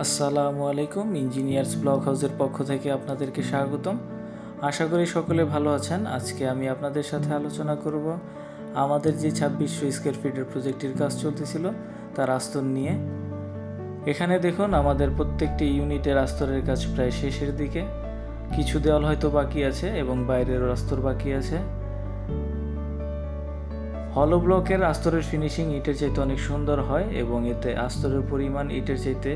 আসসালামু আলাইকুম। Engineers blog হাউসের পক্ষ থেকে আপনাদেরকে স্বাগতম। আশা করি সকলে ভালো আছেন। আজকে আমি আপনাদের সাথে আলোচনা করব আমাদের যে 2600 স্কোয়ার ফিটের প্রজেক্টের কাজ চলতেছিল তার আস্তর নিয়ে। এখানে দেখুন আমাদের প্রত্যেকটি ইউনিটের আস্তরের কাজ প্রায় শেষের দিকে। কিছু দেওয়াল হয়তো বাকি আছে এবং বাইরেরও আস্তর বাকি আছে। হলো ব্লকের আস্তরের ফিনিশিং ইটের চাইতে অনেক সুন্দর হয় এবং এতে আস্তরের পরিমাণ ইটের চাইতে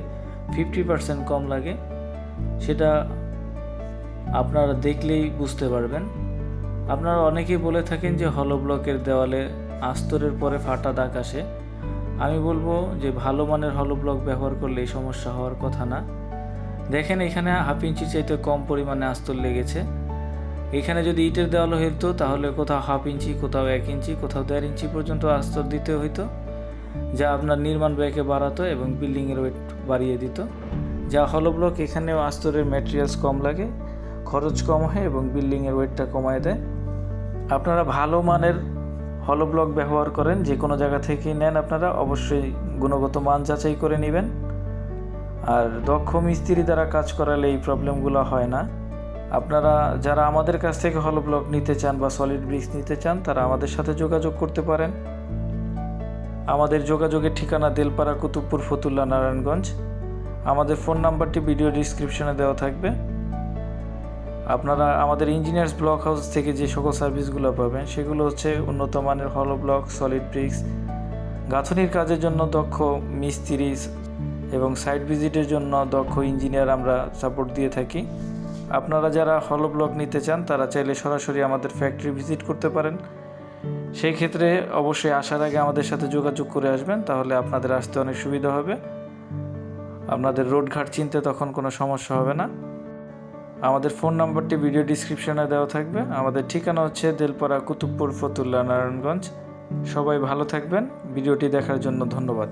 50% কম লাগে। সেটা আপনারা দেখলেই বুঝতে পারবেন। আপনারা অনেকেই বলে থাকেন যে হলো ব্লকের দেওয়ালে আস্তরের পরে ফাটা দাগ আসে। আমি বলবো যে ভালো মানের হলো ব্লক ব্যবহার করলে এই সমস্যা হওয়ার কথা না। দেখেন এখানে হাফ ইঞ্চি চাইতে কম পরিমাণে আস্তর লেগেছে। এখানে যদি ইটের দেওয়াল হইতো তাহলে কোথাও হাফ ইঞ্চি, কোথাও 1 ইঞ্চি, কোথাও 1.5 ইঞ্চি পর্যন্ত আস্তর দিতে হইতো, যা আপনার নির্মাণ ব্যয়কে বাড়াতো এবং বিল্ডিংয়ের ওয়েট বাড়িয়ে দিত। যা হলো ব্লক এখানেও আস্তরের ম্যাটেরিয়ালস কম লাগে, খরচ কম হয় এবং বিল্ডিংয়ের ওয়েটটা কমায় দেয়। আপনারা ভালো মানের হলো ব্লক ব্যবহার করেন, যে কোনো জায়গা থেকেই নেন, আপনারা অবশ্যই গুণগত মান যাচাই করে নেবেন। আর দক্ষ মিস্ত্রি দ্বারা কাজ করালে এই প্রবলেমগুলো হয় না। আপনারা যারা আমাদের কাছ থেকে হলো ব্লক নিতে চান বা সলিড ব্রিক্স নিতে চান তারা আমাদের সাথে যোগাযোগ করতে পারেন। আমাদের যোগাযোগের ঠিকানা দেলপাড়া, কুতুবপুর, ফতুল্লা, নারায়ণগঞ্জ। আমাদের ফোন নাম্বারটি ভিডিও ডিসক্রিপশনে দেওয়া থাকবে। আপনারা আমাদের ইঞ্জিনিয়ার্স ব্লক হাউস থেকে যে সকল সার্ভিসগুলো পাবেন সেগুলো হচ্ছে উন্নত মানের হলো ব্লক, সলিড ব্রিক্স, গাঁথনির কাজের জন্য দক্ষ মিস্ত্রি এবং সাইট ভিজিটের জন্য দক্ষ ইঞ্জিনিয়ার আমরা সাপোর্ট দিয়ে থাকি। আপনারা যারা হলো ব্লক নিতে চান তারা চাইলে সরাসরি আমাদের ফ্যাক্টরি ভিজিট করতে পারেন। সেই ক্ষেত্রে অবশ্যই আসার আগে আমাদের সাথে যোগাযোগ করে আসবেন, তাহলে আপনাদের আসতে অনেক সুবিধা হবে। আপনাদের রোডঘাট চিনতে তখন কোনো সমস্যা হবে না। আমাদের ফোন নাম্বারটি ভিডিও ডিসক্রিপশনে দেওয়া থাকবে। আমাদের ঠিকানা হচ্ছে দেলপাড়া, কুতুবপুর, ফতুল্লা, নারায়ণগঞ্জ। সবাই ভালো থাকবেন। ভিডিওটি দেখার জন্য ধন্যবাদ।